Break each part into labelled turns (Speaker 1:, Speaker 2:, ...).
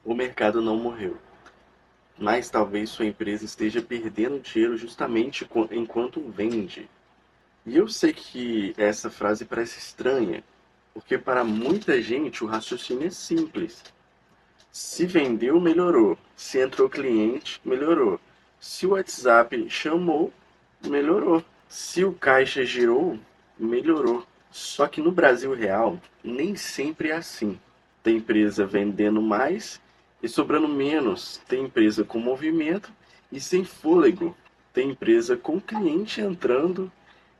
Speaker 1: O mercado não morreu, mas talvez sua empresa esteja perdendo dinheiro justamente enquanto vende. E eu sei que essa frase parece estranha, porque para muita gente o raciocínio é simples. Se vendeu, melhorou. Se entrou cliente, melhorou. Se o WhatsApp chamou, melhorou. Se o caixa girou, melhorou. Só que no Brasil real, nem sempre é assim. Tem empresa vendendo mais e sobrando menos. Tem empresa com movimento e sem fôlego. Tem empresa com cliente entrando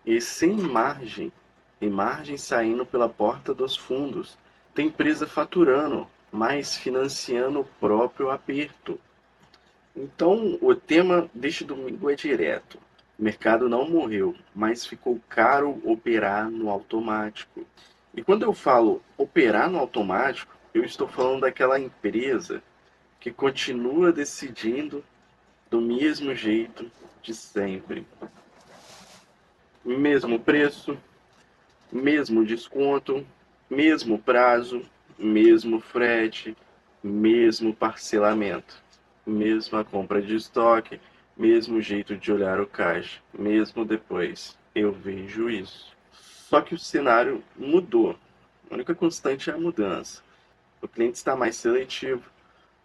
Speaker 1: e sem margem. E margem saindo pela porta dos fundos. Tem empresa faturando, mas financiando o próprio aperto. Então, o tema deste domingo é direto. O mercado não morreu, mas ficou caro operar no automático. E quando eu falo operar no automático, eu estou falando daquela empresa que continua decidindo do mesmo jeito de sempre. Mesmo preço, mesmo desconto, mesmo prazo, mesmo frete, mesmo parcelamento, mesma compra de estoque, mesmo jeito de olhar o caixa, mesmo depois. Eu vejo isso. Só que o cenário mudou. A única constante é a mudança. O cliente está mais seletivo,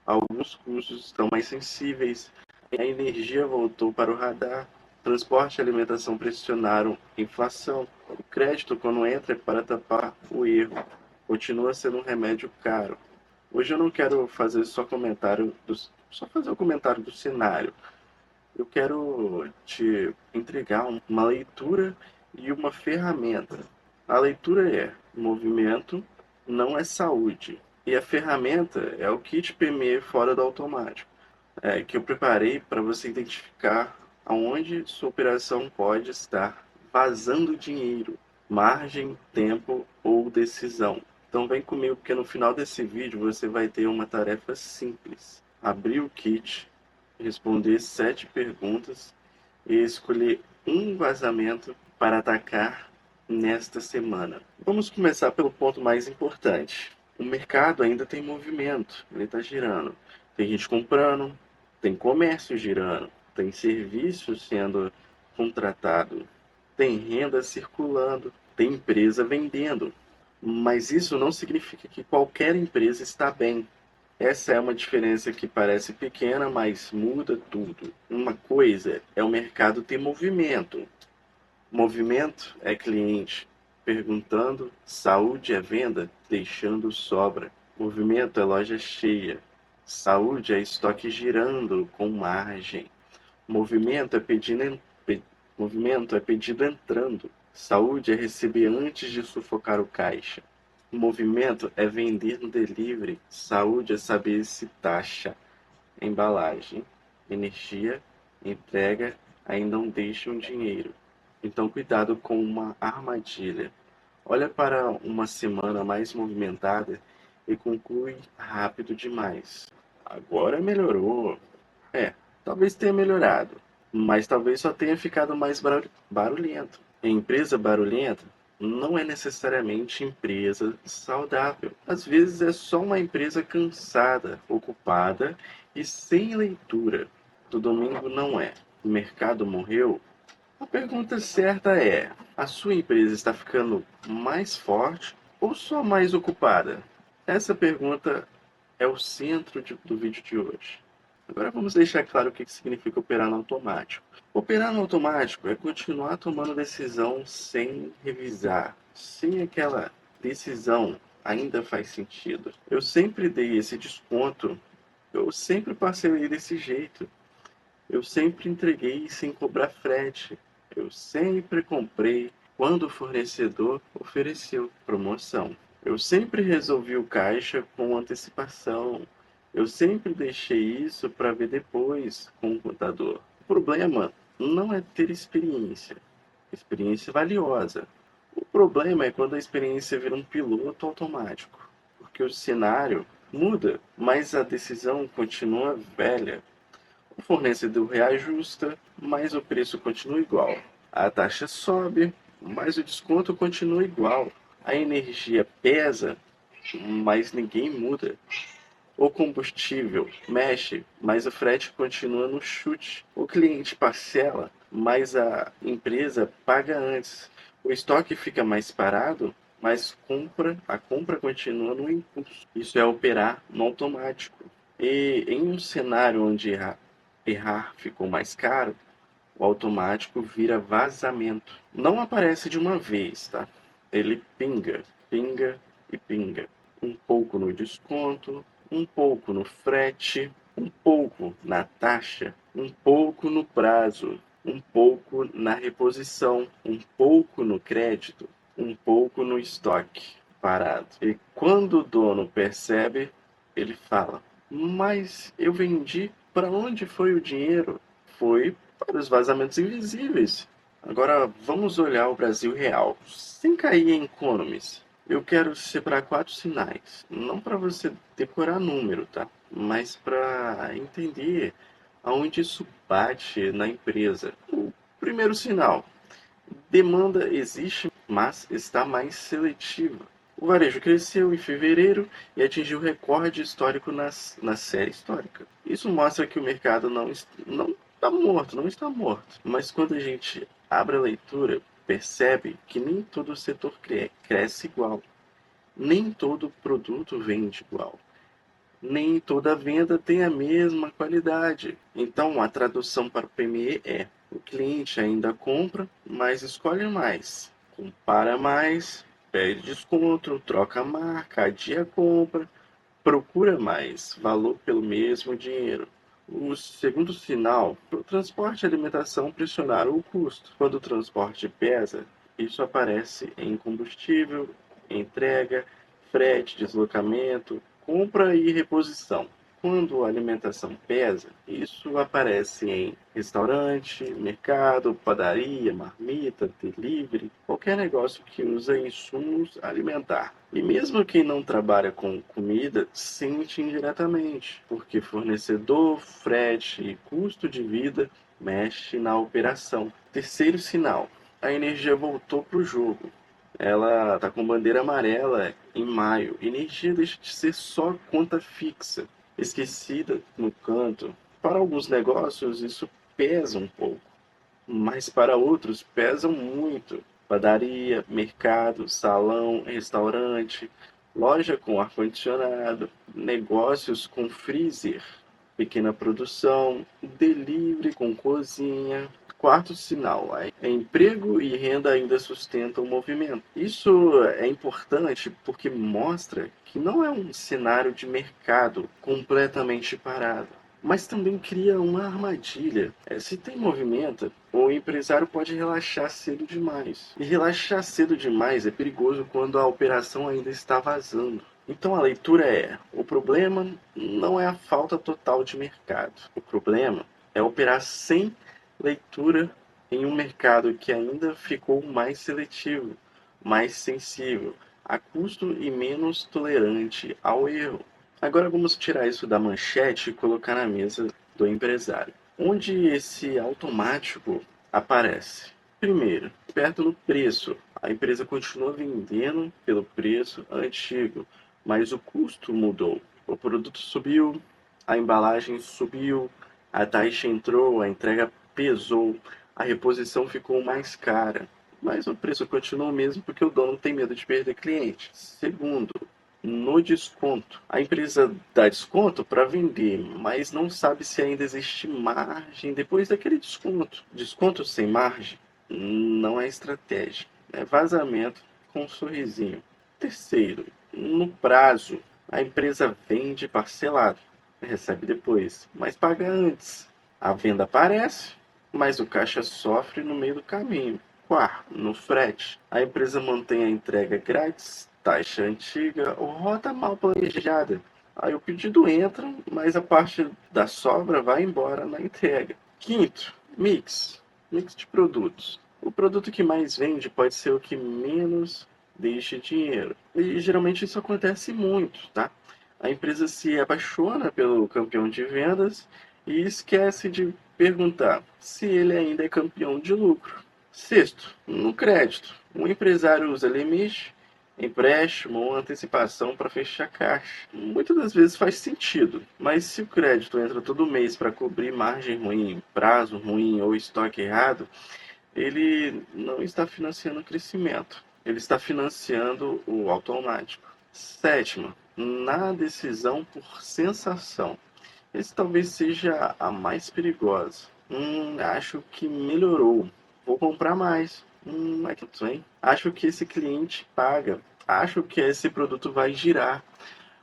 Speaker 1: alguns custos estão mais sensíveis, a energia voltou para o radar, transporte e alimentação pressionaram inflação, o crédito, quando entra, é para tapar o erro, continua sendo um remédio caro. Hoje eu não quero fazer só fazer o comentário do cenário. Eu quero te entregar uma leitura e uma ferramenta. A leitura é: movimento não é saúde. E a ferramenta é o kit PME fora do automático, que eu preparei para você identificar aonde sua operação pode estar vazando dinheiro, margem, tempo ou decisão. Então vem comigo, porque no final desse vídeo você vai ter uma tarefa simples: abrir o kit, responder 7 perguntas e escolher um vazamento para atacar nesta semana. Vamos começar pelo ponto mais importante. O mercado ainda tem movimento, ele está girando. Tem gente comprando, tem comércio girando, tem serviço sendo contratado, tem renda circulando, tem empresa vendendo. Mas isso não significa que qualquer empresa está bem. Essa é uma diferença que parece pequena, mas muda tudo. Uma coisa é o mercado ter movimento. Movimento é cliente perguntando, saúde é venda, deixando sobra. Movimento é loja cheia. Saúde é estoque girando com margem. Movimento é movimento é pedido entrando. Saúde é receber antes de sufocar o caixa. Movimento é vender no delivery. Saúde é saber se taxa, embalagem, energia, entrega ainda não deixam dinheiro. Então cuidado com uma armadilha. Olha para uma semana mais movimentada e conclui rápido demais. Agora melhorou. É, talvez tenha melhorado, mas talvez só tenha ficado mais barulhento. Empresa barulhenta não é necessariamente empresa saudável. Às vezes é só uma empresa cansada, ocupada e sem leitura. Do domingo não é. O mercado morreu? A pergunta certa é: a sua empresa está ficando mais forte ou só mais ocupada? Essa pergunta é o centro do vídeo de hoje. Agora vamos deixar claro o que significa operar no automático. Operar no automático é continuar tomando decisão sem revisar, sem aquela decisão ainda faz sentido. Eu sempre dei esse desconto, eu sempre parcelei desse jeito, eu sempre entreguei sem cobrar frete, eu sempre comprei quando o fornecedor ofereceu promoção. Eu sempre resolvi o caixa com antecipação. Eu sempre deixei isso para ver depois com o contador. O problema não é ter experiência valiosa. O problema é quando a experiência vira um piloto automático, porque o cenário muda, mas a decisão continua velha. O fornecedor reajusta, mas o preço continua igual. A taxa sobe, mas o desconto continua igual. A energia pesa, mas ninguém muda. O combustível mexe, mas o frete continua no chute. O cliente parcela, mas a empresa paga antes. O estoque fica mais parado, mas a compra continua no impulso. Isso é operar no automático. E em um cenário onde errar ficou mais caro, o automático vira vazamento. Não aparece de uma vez, tá? Ele pinga, pinga e pinga. Um pouco no desconto, um pouco no frete, um pouco na taxa, um pouco no prazo, um pouco na reposição, um pouco no crédito, um pouco no estoque parado. E quando o dono percebe, ele fala: Mas eu vendi, para onde foi o dinheiro? Foi para os vazamentos invisíveis. Agora vamos olhar o Brasil real, sem cair em economies. Eu quero separar 4 sinais, não para você decorar número, tá? Mas para entender aonde isso bate na empresa. O primeiro sinal: demanda existe, mas está mais seletiva. O varejo cresceu em fevereiro e atingiu recorde histórico na série histórica. Isso mostra que o mercado não está morto, não está morto. Mas quando a gente abre a leitura, percebe que nem todo setor cresce igual. Nem todo produto vende igual. Nem toda venda tem a mesma qualidade. Então, a tradução para o PME é: o cliente ainda compra, mas escolhe mais, compara mais, pede desconto, troca a marca, adia a compra, procura mais valor pelo mesmo dinheiro. O segundo sinal: o transporte e alimentação pressionaram o custo. Quando o transporte pesa, isso aparece em combustível, entrega, frete, deslocamento, compra e reposição. Quando a alimentação pesa, isso aparece em restaurante, mercado, padaria, marmita, delivery, qualquer negócio que usa insumos alimentar. E mesmo quem não trabalha com comida sente indiretamente, porque fornecedor, frete e custo de vida mexe na operação. Terceiro sinal: a energia voltou para o jogo. Ela está com bandeira amarela em maio. Energia deixa de ser só conta fixa, esquecida no canto. Para alguns negócios isso pesa um pouco, mas para outros pesam muito. Padaria, mercado, salão, restaurante, loja com ar-condicionado, negócios com freezer, pequena produção, delivery com cozinha. Quarto sinal: emprego e renda ainda sustentam o movimento. Isso é importante porque mostra que não é um cenário de mercado completamente parado, mas também cria uma armadilha. Se tem movimento, o empresário pode relaxar cedo demais. E relaxar cedo demais é perigoso quando a operação ainda está vazando. Então a leitura é: o problema não é a falta total de mercado. O problema é operar sem leitura em um mercado que ainda ficou mais seletivo, mais sensível a custo e menos tolerante ao erro. Agora vamos tirar isso da manchete e colocar na mesa do empresário. Onde esse automático aparece? Primeiro, perto no preço. A empresa continua vendendo pelo preço antigo, mas o custo mudou. O produto subiu, a embalagem subiu, a taxa entrou, a entrega pesou, a reposição ficou mais cara. Mas o preço continua o mesmo porque o dono tem medo de perder cliente. Segundo, no desconto. A empresa dá desconto para vender, mas não sabe se ainda existe margem depois daquele desconto. Desconto sem margem não é estratégia, é vazamento com um sorrisinho. Terceiro, no prazo. A empresa vende parcelado, recebe depois, mas paga antes. A venda aparece, mas o caixa sofre no meio do caminho. Quarto, no frete. A empresa mantém a entrega grátis, taxa antiga ou rota mal planejada. Aí o pedido entra, mas a parte da sobra vai embora na entrega. Quinto, mix. Mix de produtos. O produto que mais vende pode ser o que menos deixa dinheiro. E geralmente isso acontece muito, tá? A empresa se apaixona pelo campeão de vendas e esquece de perguntar se ele ainda é campeão de lucro. Sexto, no crédito. Um empresário usa limite Empréstimo ou antecipação para fechar caixa. Muitas das vezes faz sentido, mas se o crédito entra todo mês para cobrir margem ruim, prazo ruim ou estoque errado, ele não está financiando o crescimento, ele está financiando o automático. Sétima, na decisão por sensação. Esse talvez seja a mais perigosa. Acho que melhorou. Vou comprar mais. É que hein? Acho que esse cliente paga. Acho que esse produto vai girar.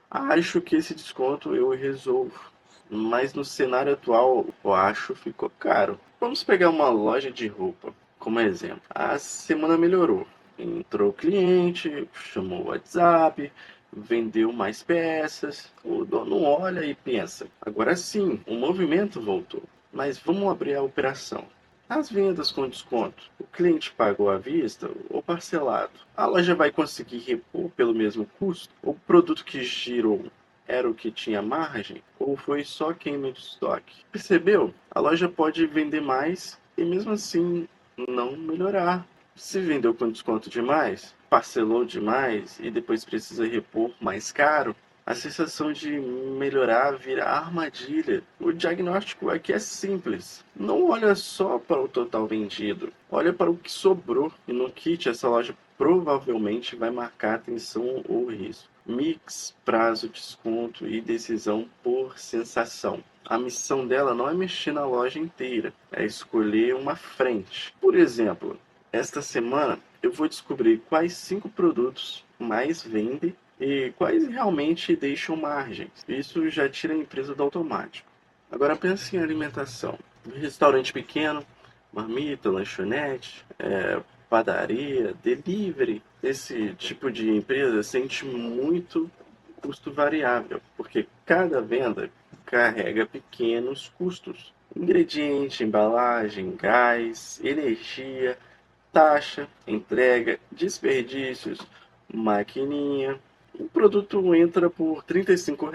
Speaker 1: Acho que esse desconto eu resolvo. Mas no cenário atual, eu acho que ficou caro. Vamos pegar uma loja de roupa como exemplo. A semana melhorou. Entrou o cliente, chamou o WhatsApp, vendeu mais peças. O dono olha e pensa: agora sim, o movimento voltou. Mas vamos abrir a operação. As vendas com desconto, o cliente pagou à vista ou parcelado? A loja vai conseguir repor pelo mesmo custo? O produto que girou era o que tinha margem ou foi só queima de estoque? Percebeu? A loja pode vender mais e mesmo assim não melhorar. Se vendeu com desconto demais, parcelou demais e depois precisa repor mais caro, a sensação de melhorar vira armadilha. O diagnóstico aqui é simples. Não olha só para o total vendido, olha para o que sobrou. E no kit, essa loja provavelmente vai marcar atenção ou risco. Mix, prazo, desconto e decisão por sensação. A missão dela não é mexer na loja inteira, é escolher uma frente. Por exemplo, esta semana eu vou descobrir quais 5 produtos mais vendem e quais realmente deixam margens. Isso já tira a empresa do automático. Agora pense em alimentação. Um restaurante pequeno, marmita, lanchonete, padaria, delivery. Esse tipo de empresa sente muito custo variável, porque cada venda carrega pequenos custos. Ingrediente, embalagem, gás, energia, taxa, entrega, desperdícios, maquininha. O produto entra por R$ 35.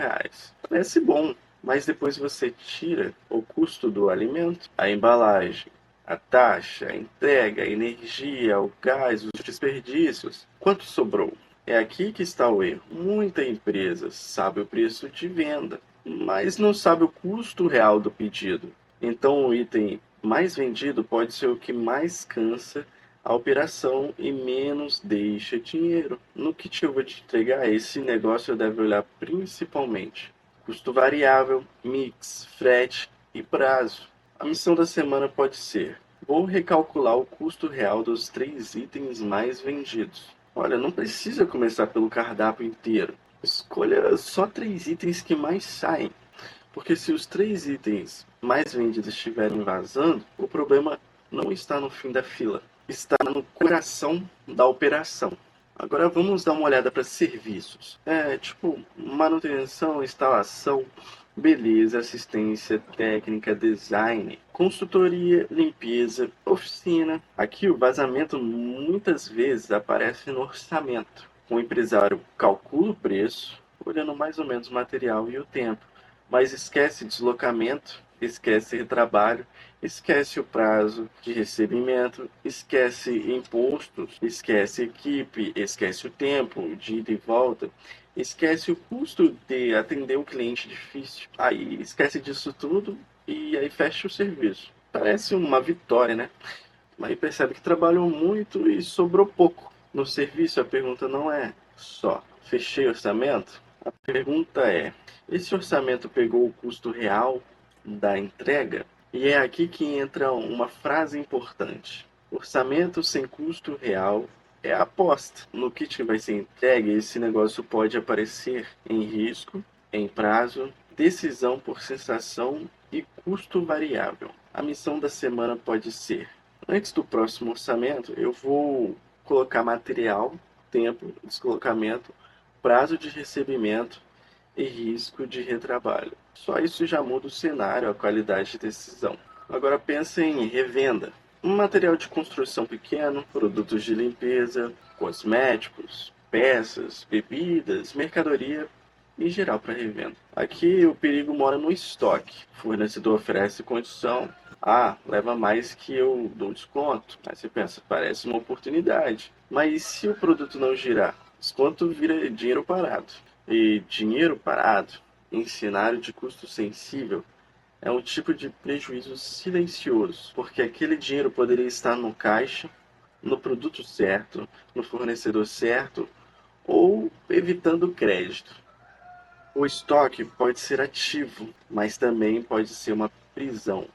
Speaker 1: Parece bom, mas depois você tira o custo do alimento, a embalagem, a taxa, a entrega, a energia, o gás, os desperdícios. Quanto sobrou? É aqui que está o erro. Muita empresa sabe o preço de venda, mas não sabe o custo real do pedido. Então o item mais vendido pode ser o que mais cansa a operação e menos deixa dinheiro. No que eu vou te entregar, esse negócio deve olhar principalmente custo variável, mix, frete e prazo. A missão da semana pode ser: vou recalcular o custo real dos 3 itens mais vendidos. Olha, não precisa começar pelo cardápio inteiro. Escolha só 3 itens que mais saem. Porque se os 3 itens mais vendidos estiverem vazando, o problema não está no fim da fila, está no coração da operação. Agora vamos dar uma olhada para serviços. Tipo manutenção, instalação, beleza, assistência técnica, design, consultoria, limpeza, oficina. Aqui o vazamento muitas vezes aparece no orçamento. O empresário calcula o preço, olhando mais ou menos o material e o tempo, mas esquece deslocamento, esquece retrabalho, esquece o prazo de recebimento, esquece impostos, esquece equipe, esquece o tempo de ida e volta, esquece o custo de atender um cliente difícil. Aí esquece disso tudo e aí fecha o serviço. Parece uma vitória, né? Mas percebe que trabalhou muito e sobrou pouco. No serviço a pergunta não é só fechei orçamento? A pergunta é: esse orçamento pegou o custo real da entrega? E é aqui que entra uma frase importante: orçamento sem custo real é aposta. No kit que vai ser entregue, esse negócio pode aparecer em risco, em prazo, decisão por sensação e custo variável. A missão da semana pode ser: antes do próximo orçamento, eu vou colocar material, tempo, deslocamento, prazo de recebimento e risco de retrabalho. Só isso já muda o cenário, a qualidade de decisão. Agora pense em revenda. Um material de construção pequeno, produtos de limpeza, cosméticos, peças, bebidas, mercadoria em geral para revenda. Aqui o perigo mora no estoque. O fornecedor oferece condição. Leva mais que eu dou desconto. Aí você pensa, parece uma oportunidade. Mas e se o produto não girar? Desconto vira dinheiro parado. E dinheiro parado, em cenário de custo sensível, é um tipo de prejuízo silencioso, porque aquele dinheiro poderia estar no caixa, no produto certo, no fornecedor certo ou evitando crédito. O estoque pode ser ativo, mas também pode ser uma prisão.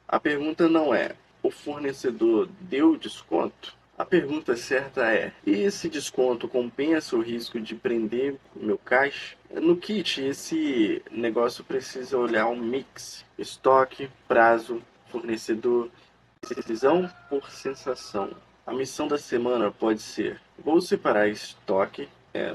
Speaker 1: A pergunta não é: o fornecedor deu desconto? A pergunta certa é: e esse desconto compensa o risco de prender o meu caixa? No kit, esse negócio precisa olhar um mix: estoque, prazo, fornecedor, decisão por sensação. A missão da semana pode ser: vou separar estoque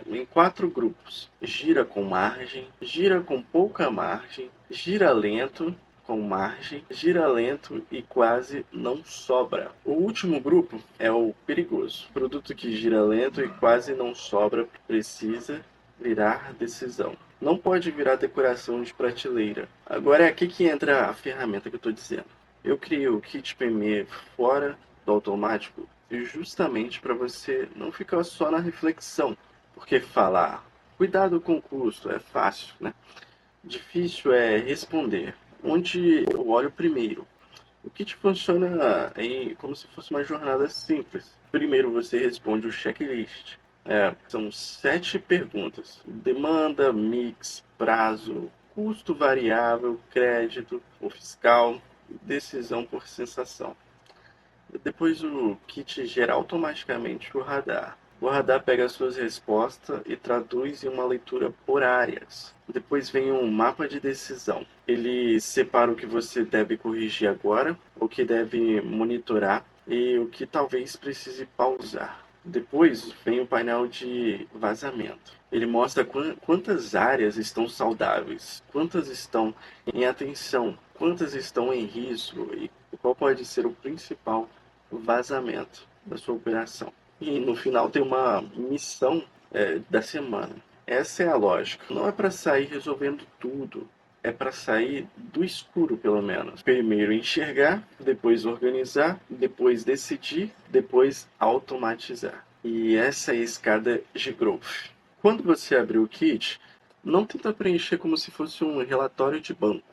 Speaker 1: em 4 grupos. Gira com margem, gira com pouca margem, gira lento com margem, gira lento e quase não sobra. O último grupo é o perigoso. Produto que gira lento e quase não sobra precisa virar decisão. Não pode virar decoração de prateleira. Agora é aqui que entra a ferramenta que eu estou dizendo. Eu criei o kit PME fora do automático justamente para você não ficar só na reflexão, porque falar cuidado com o custo é fácil, né? Difícil é responder. Onde eu olho primeiro? O kit funciona como se fosse uma jornada simples. Primeiro você responde o checklist. São 7 perguntas: demanda, mix, prazo, custo variável, crédito ou fiscal, decisão por sensação. Depois o kit gera automaticamente o radar. O radar pega as suas respostas e traduz em uma leitura por áreas. Depois vem um mapa de decisão. Ele separa o que você deve corrigir agora, o que deve monitorar e o que talvez precise pausar. Depois vem o painel de vazamento. Ele mostra quantas áreas estão saudáveis, quantas estão em atenção, quantas estão em risco e qual pode ser o principal vazamento da sua operação. E no final tem uma missão da semana. Essa é a lógica. Não é para sair resolvendo tudo. É para sair do escuro, pelo menos. Primeiro enxergar, depois organizar, depois decidir, depois automatizar. E essa é a escada de growth. Quando você abrir o kit, não tenta preencher como se fosse um relatório de banco.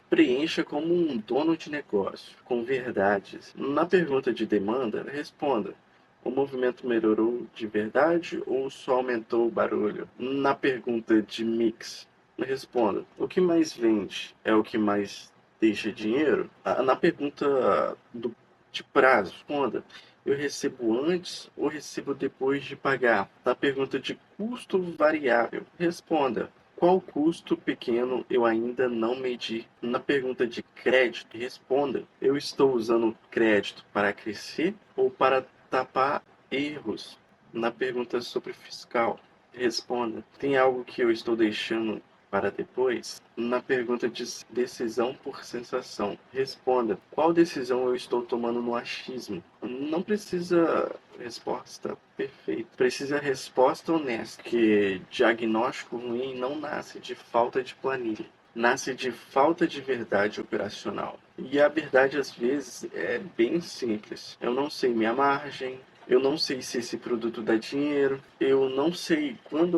Speaker 1: Preencha como um dono de negócio, com verdades. Na pergunta de demanda, responda: o movimento melhorou de verdade ou só aumentou o barulho? Na pergunta de mix, responda: o que mais vende é o que mais deixa dinheiro? Na pergunta de prazo, responda: eu recebo antes ou recebo depois de pagar? Na pergunta de custo variável, responda: qual custo pequeno eu ainda não medi? Na pergunta de crédito, responda: eu estou usando crédito para crescer ou para tapar erros? Na pergunta sobre fiscal, responda: tem algo que eu estou deixando para depois? Na pergunta de decisão por sensação, responda: qual decisão eu estou tomando no achismo? Não precisa resposta perfeita, precisa resposta honesta, que diagnóstico ruim não nasce de falta de planilha, nasce de falta de verdade operacional. E a verdade às vezes é bem simples. Eu não sei minha margem, eu não sei se esse produto dá dinheiro, eu não sei quanto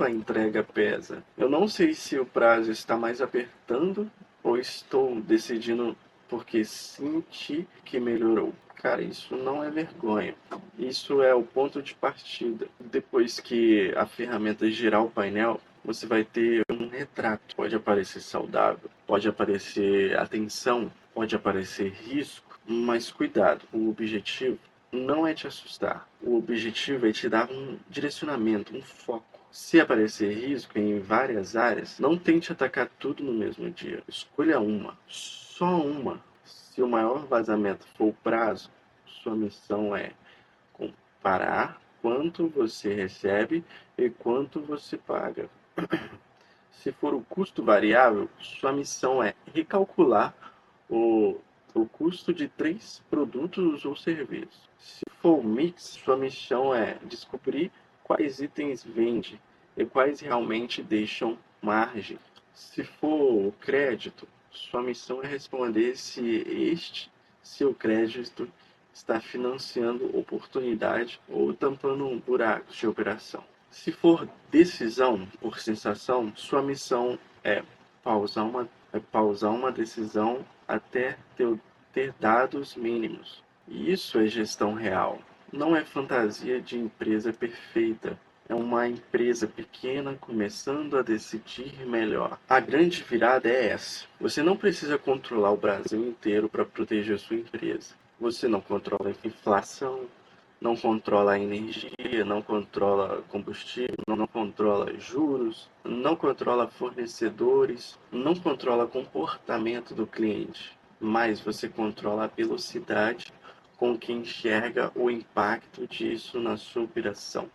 Speaker 1: a entrega pesa, eu não sei se o prazo está mais apertando ou estou decidindo porque senti que melhorou. Cara, isso não é vergonha. Isso é o ponto de partida. Depois que a ferramenta girar o painel, você vai ter um retrato. Pode aparecer saudável, pode aparecer atenção, pode aparecer risco, mas cuidado, o objetivo não é te assustar. O objetivo é te dar um direcionamento, um foco. Se aparecer risco em várias áreas, não tente atacar tudo no mesmo dia. Escolha uma, só uma. Se o maior vazamento for o prazo, sua missão é comparar quanto você recebe e quanto você paga. Se for o custo variável, sua missão é recalcular o, o custo de 3 produtos ou serviços. Se for o mix, sua missão é descobrir quais itens vende e quais realmente deixam margem. Se for o crédito, sua missão é responder se este seu crédito está financiando oportunidade ou tampando buracos de operação. Se for decisão por sensação, sua missão é pausar uma decisão até ter dados mínimos. E isso é gestão real. Não é fantasia de empresa perfeita. É uma empresa pequena começando a decidir melhor. A grande virada é essa. Você não precisa controlar o Brasil inteiro para proteger sua empresa. Você não controla a inflação, não controla a energia, não controla combustível, não controla juros, não controla fornecedores, não controla comportamento do cliente, mas você controla a velocidade com que enxerga o impacto disso na sua operação.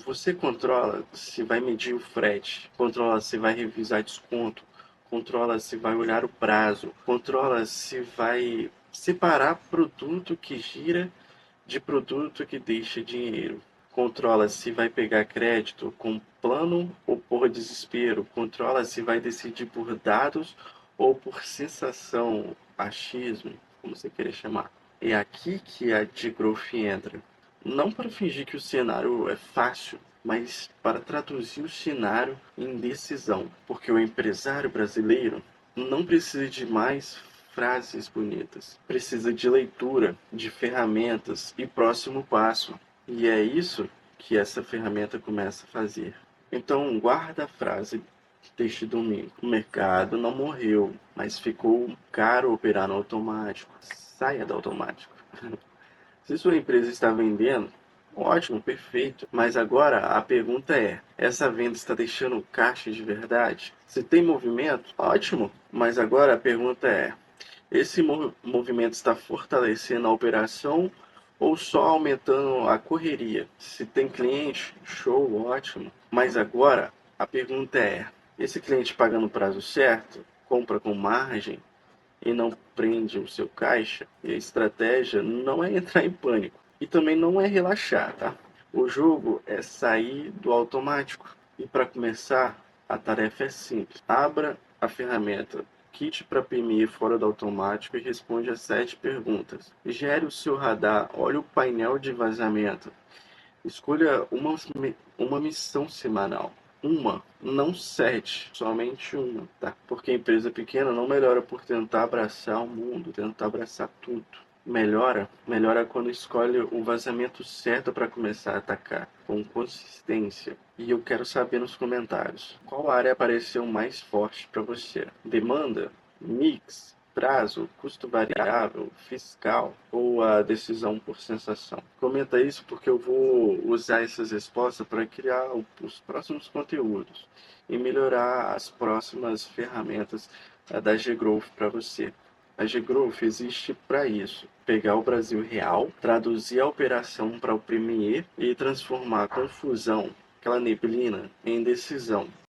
Speaker 1: Você controla se vai medir o frete, controla se vai revisar desconto, controla se vai olhar o prazo, controla se vai separar produto que gira de produto que deixa dinheiro. Controla se vai pegar crédito com plano ou por desespero. Controla se vai decidir por dados ou por sensação, achismo, como você queira chamar. É aqui que a Growth entra. Não para fingir que o cenário é fácil, mas para traduzir o cenário em decisão. Porque o empresário brasileiro não precisa de mais frases bonitas. Precisa de leitura, de ferramentas e próximo passo. E é isso que essa ferramenta começa a fazer. Então, guarda a frase deste domingo. O mercado não morreu, mas ficou caro operar no automático. Saia do automático. Se sua empresa está vendendo, ótimo, perfeito. Mas agora a pergunta é: essa venda está deixando caixa de verdade? Se tem movimento, ótimo. Mas agora a pergunta é: esse movimento está fortalecendo a operação ou só aumentando a correria? Se tem cliente, show, ótimo. Mas agora a pergunta é: esse cliente paga no prazo certo? Compra com margem? E não prende o seu caixa? E a estratégia não é entrar em pânico. E também não é relaxar, tá? O jogo é sair do automático. E para começar, a tarefa é simples. Abra a ferramenta Kit para PME fora do automático e responde a 7 perguntas. Gere o seu radar, olhe o painel de vazamento. Escolha uma missão semanal. Uma, não 7, somente uma, tá? Porque a empresa pequena não melhora por tentar abraçar o mundo, tentar abraçar tudo. Melhora quando escolhe o vazamento certo para começar a atacar, com consistência. E eu quero saber nos comentários, qual área apareceu mais forte para você? Demanda? Mix? Prazo, custo variável, fiscal ou a decisão por sensação? Comenta isso porque eu vou usar essas respostas para criar os próximos conteúdos e melhorar as próximas ferramentas da G-Growth para você. A G-Growth existe para isso: pegar o Brasil real, traduzir a operação para o Premier e transformar a confusão, aquela neblina, em decisão.